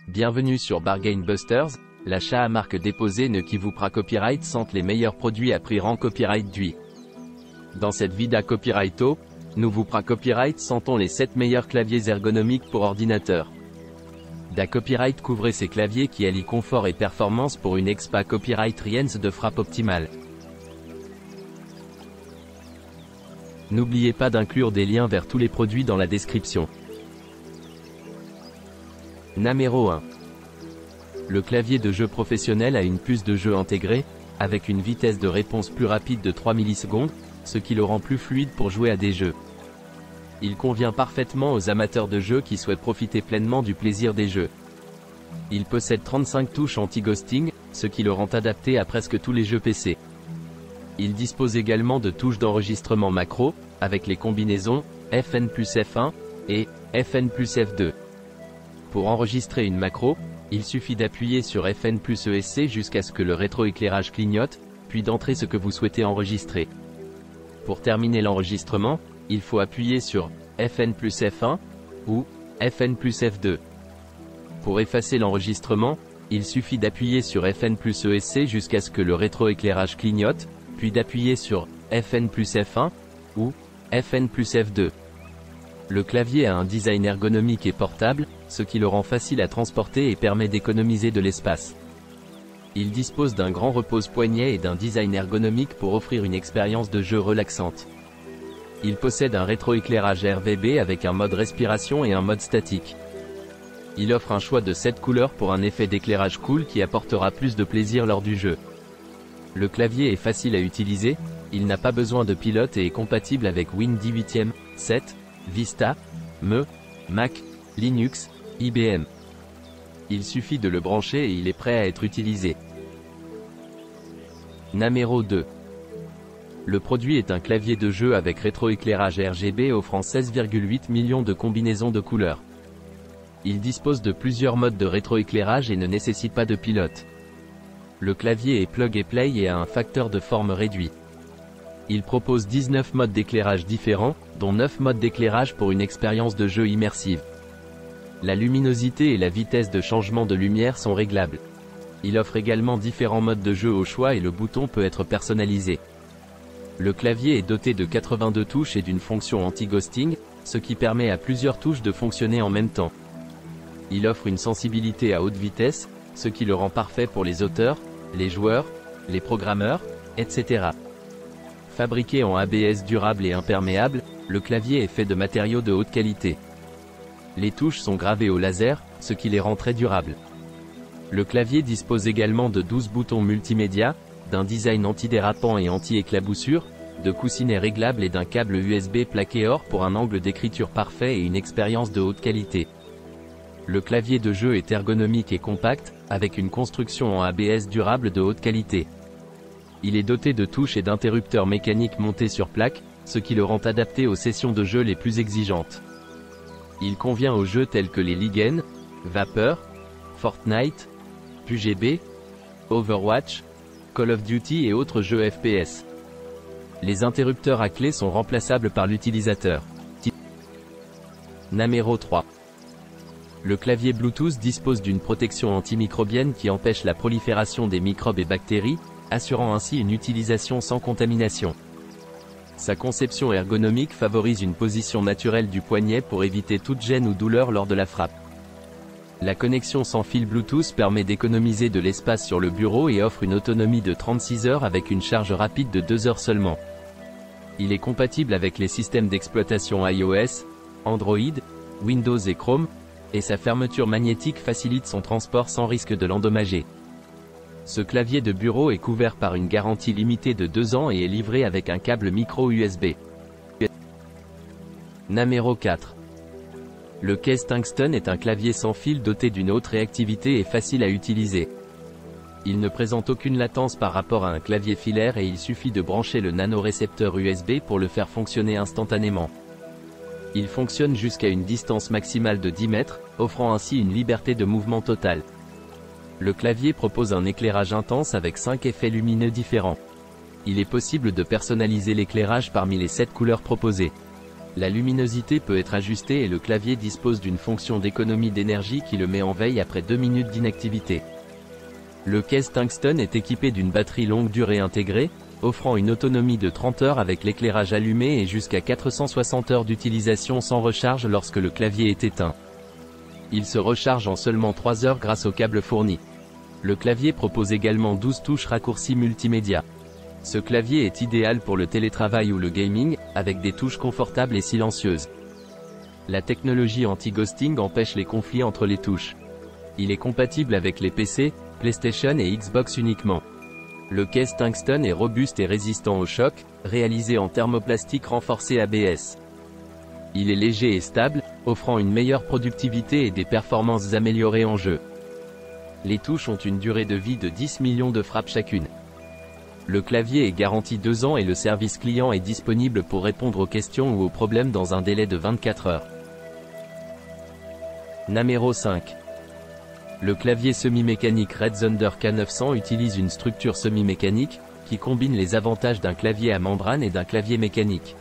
Bienvenue sur Bargain Busters, l'achat à marque déposée ne qui vous pra copyright sentent les meilleurs produits à prix rang copyright d'UI. Dans cette vida copyrighto, nous vous pra copyright sentons les 7 meilleurs claviers ergonomiques pour ordinateur. Da copyright couvrez ces claviers qui allient confort et performance pour une expa copyright riens de frappe optimale. N'oubliez pas d'inclure des liens vers tous les produits dans la description. Numéro 1. Le clavier de jeu professionnel a une puce de jeu intégrée, avec une vitesse de réponse plus rapide de 3 millisecondes, ce qui le rend plus fluide pour jouer à des jeux. Il convient parfaitement aux amateurs de jeux qui souhaitent profiter pleinement du plaisir des jeux. Il possède 35 touches anti-ghosting, ce qui le rend adapté à presque tous les jeux PC. Il dispose également de touches d'enregistrement macro, avec les combinaisons FN plus F1 et FN plus F2. Pour enregistrer une macro, il suffit d'appuyer sur FN plus ESC jusqu'à ce que le rétroéclairage clignote, puis d'entrer ce que vous souhaitez enregistrer. Pour terminer l'enregistrement, il faut appuyer sur FN plus F1 ou FN plus F2. Pour effacer l'enregistrement, il suffit d'appuyer sur FN plus ESC jusqu'à ce que le rétroéclairage clignote, puis d'appuyer sur FN plus F1 ou FN plus F2. Le clavier a un design ergonomique et portable, ce qui le rend facile à transporter et permet d'économiser de l'espace. Il dispose d'un grand repose-poignet et d'un design ergonomique pour offrir une expérience de jeu relaxante. Il possède un rétroéclairage RGB avec un mode respiration et un mode statique. Il offre un choix de 7 couleurs pour un effet d'éclairage cool qui apportera plus de plaisir lors du jeu. Le clavier est facile à utiliser, il n'a pas besoin de pilote et est compatible avec Win 18e, 7, Vista, ME, Mac, Linux, IBM. Il suffit de le brancher et il est prêt à être utilisé. Numéro 2. Le produit est un clavier de jeu avec rétroéclairage RGB offrant 16,8 millions de combinaisons de couleurs. Il dispose de plusieurs modes de rétroéclairage et ne nécessite pas de pilote. Le clavier est plug and play et a un facteur de forme réduit. Il propose 19 modes d'éclairage différents, dont 9 modes d'éclairage pour une expérience de jeu immersive. La luminosité et la vitesse de changement de lumière sont réglables. Il offre également différents modes de jeu au choix et le bouton peut être personnalisé. Le clavier est doté de 82 touches et d'une fonction anti-ghosting, ce qui permet à plusieurs touches de fonctionner en même temps. Il offre une sensibilité à haute vitesse, ce qui le rend parfait pour les auteurs, les joueurs, les programmeurs, etc. Fabriqué en ABS durable et imperméable, le clavier est fait de matériaux de haute qualité. Les touches sont gravées au laser, ce qui les rend très durables. Le clavier dispose également de 12 boutons multimédia, d'un design antidérapant et anti-éclaboussure, de coussinets réglables et d'un câble USB plaqué or pour un angle d'écriture parfait et une expérience de haute qualité. Le clavier de jeu est ergonomique et compact, avec une construction en ABS durable de haute qualité. Il est doté de touches et d'interrupteurs mécaniques montés sur plaque, ce qui le rend adapté aux sessions de jeu les plus exigeantes. Il convient aux jeux tels que les Ligue 1, Vapeur, Fortnite, PUBG, Overwatch, Call of Duty et autres jeux FPS. Les interrupteurs à clé sont remplaçables par l'utilisateur. Numéro 3. Le clavier Bluetooth dispose d'une protection antimicrobienne qui empêche la prolifération des microbes et bactéries, assurant ainsi une utilisation sans contamination. Sa conception ergonomique favorise une position naturelle du poignet pour éviter toute gêne ou douleur lors de la frappe. La connexion sans fil Bluetooth permet d'économiser de l'espace sur le bureau et offre une autonomie de 36 heures avec une charge rapide de 2 heures seulement. Il est compatible avec les systèmes d'exploitation iOS, Android, Windows et Chrome, et sa fermeture magnétique facilite son transport sans risque de l'endommager. Ce clavier de bureau est couvert par une garantie limitée de 2 ans et est livré avec un câble micro USB. Numéro 4. Le case Tungsten est un clavier sans fil doté d'une haute réactivité et facile à utiliser. Il ne présente aucune latence par rapport à un clavier filaire et il suffit de brancher le nanorécepteur USB pour le faire fonctionner instantanément. Il fonctionne jusqu'à une distance maximale de 10 mètres, offrant ainsi une liberté de mouvement totale. Le clavier propose un éclairage intense avec 5 effets lumineux différents. Il est possible de personnaliser l'éclairage parmi les 7 couleurs proposées. La luminosité peut être ajustée et le clavier dispose d'une fonction d'économie d'énergie qui le met en veille après 2 minutes d'inactivité. Le case tungstène est équipé d'une batterie longue durée intégrée, offrant une autonomie de 30 heures avec l'éclairage allumé et jusqu'à 460 heures d'utilisation sans recharge lorsque le clavier est éteint. Il se recharge en seulement 3 heures grâce au câble fourni. Le clavier propose également 12 touches raccourcis multimédia. Ce clavier est idéal pour le télétravail ou le gaming, avec des touches confortables et silencieuses. La technologie anti-ghosting empêche les conflits entre les touches. Il est compatible avec les PC, PlayStation et Xbox uniquement. Le case tungstène est robuste et résistant au choc, réalisé en thermoplastique renforcé ABS. Il est léger et stable, offrant une meilleure productivité et des performances améliorées en jeu. Les touches ont une durée de vie de 10 millions de frappes chacune. Le clavier est garanti 2 ans et le service client est disponible pour répondre aux questions ou aux problèmes dans un délai de 24 heures. Namero 5. Le clavier semi-mécanique Red Thunder K900 utilise une structure semi-mécanique, qui combine les avantages d'un clavier à membrane et d'un clavier mécanique.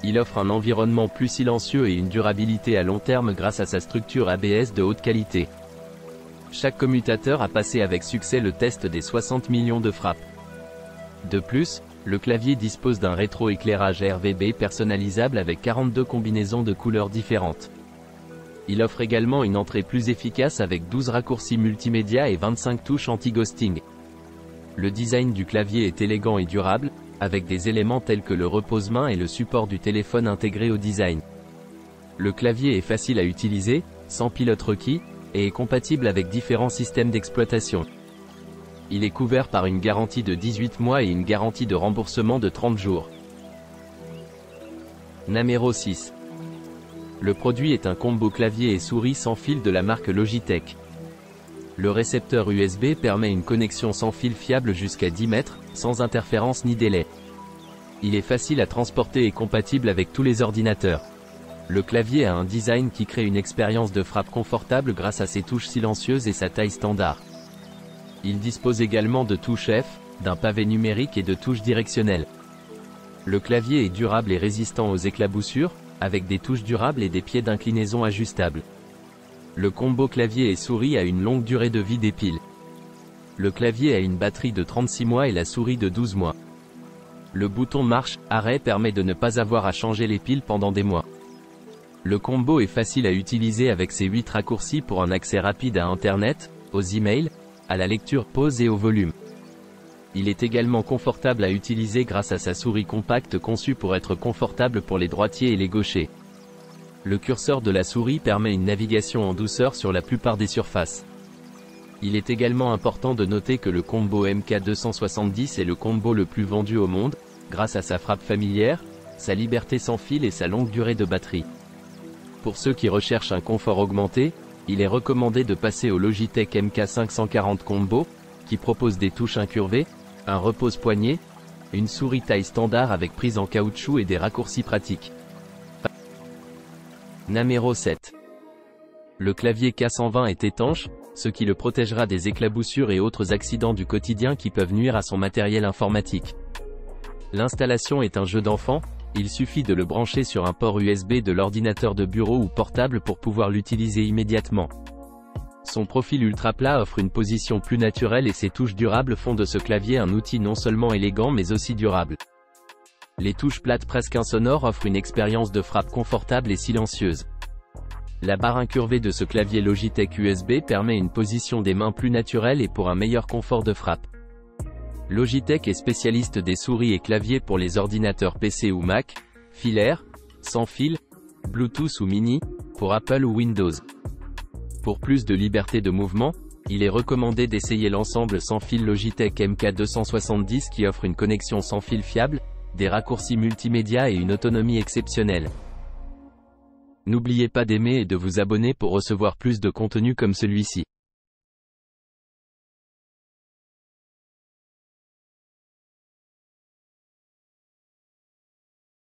Il offre un environnement plus silencieux et une durabilité à long terme grâce à sa structure ABS de haute qualité. Chaque commutateur a passé avec succès le test des 60 millions de frappes. De plus, le clavier dispose d'un rétroéclairage RGB personnalisable avec 42 combinaisons de couleurs différentes. Il offre également une entrée plus efficace avec 12 raccourcis multimédia et 25 touches anti-ghosting. Le design du clavier est élégant et durable, avec des éléments tels que le repose-main et le support du téléphone intégré au design. Le clavier est facile à utiliser, sans pilote requis, et est compatible avec différents systèmes d'exploitation. Il est couvert par une garantie de 18 mois et une garantie de remboursement de 30 jours. Namero 6. Le produit est un combo clavier et souris sans fil de la marque Logitech. Le récepteur USB permet une connexion sans fil fiable jusqu'à 10 mètres, sans interférence ni délai. Il est facile à transporter et compatible avec tous les ordinateurs. Le clavier a un design qui crée une expérience de frappe confortable grâce à ses touches silencieuses et sa taille standard. Il dispose également de touches F, d'un pavé numérique et de touches directionnelles. Le clavier est durable et résistant aux éclaboussures, avec des touches durables et des pieds d'inclinaison ajustables. Le combo clavier et souris a une longue durée de vie des piles. Le clavier a une batterie de 36 mois et la souris de 12 mois. Le bouton marche-arrêt permet de ne pas avoir à changer les piles pendant des mois. Le combo est facile à utiliser avec ses 8 raccourcis pour un accès rapide à Internet, aux emails, à la lecture pause et au volume. Il est également confortable à utiliser grâce à sa souris compacte conçue pour être confortable pour les droitiers et les gauchers. Le curseur de la souris permet une navigation en douceur sur la plupart des surfaces. Il est également important de noter que le combo MK270 est le combo le plus vendu au monde, grâce à sa frappe familière, sa liberté sans fil et sa longue durée de batterie. Pour ceux qui recherchent un confort augmenté, il est recommandé de passer au Logitech MK540 Combo, qui propose des touches incurvées, un repose-poignet, une souris taille standard avec prise en caoutchouc et des raccourcis pratiques. Namero 7. Le clavier K120 est étanche, ce qui le protégera des éclaboussures et autres accidents du quotidien qui peuvent nuire à son matériel informatique. L'installation est un jeu d'enfant, il suffit de le brancher sur un port USB de l'ordinateur de bureau ou portable pour pouvoir l'utiliser immédiatement. Son profil ultra plat offre une position plus naturelle et ses touches durables font de ce clavier un outil non seulement élégant mais aussi durable. Les touches plates presque insonores offrent une expérience de frappe confortable et silencieuse. La barre incurvée de ce clavier Logitech USB permet une position des mains plus naturelle et pour un meilleur confort de frappe. Logitech est spécialiste des souris et claviers pour les ordinateurs PC ou Mac, filaires, sans fil, Bluetooth ou Mini, pour Apple ou Windows. Pour plus de liberté de mouvement, il est recommandé d'essayer l'ensemble sans fil Logitech MK270 qui offre une connexion sans fil fiable, des raccourcis multimédia et une autonomie exceptionnelle. N'oubliez pas d'aimer et de vous abonner pour recevoir plus de contenu comme celui-ci.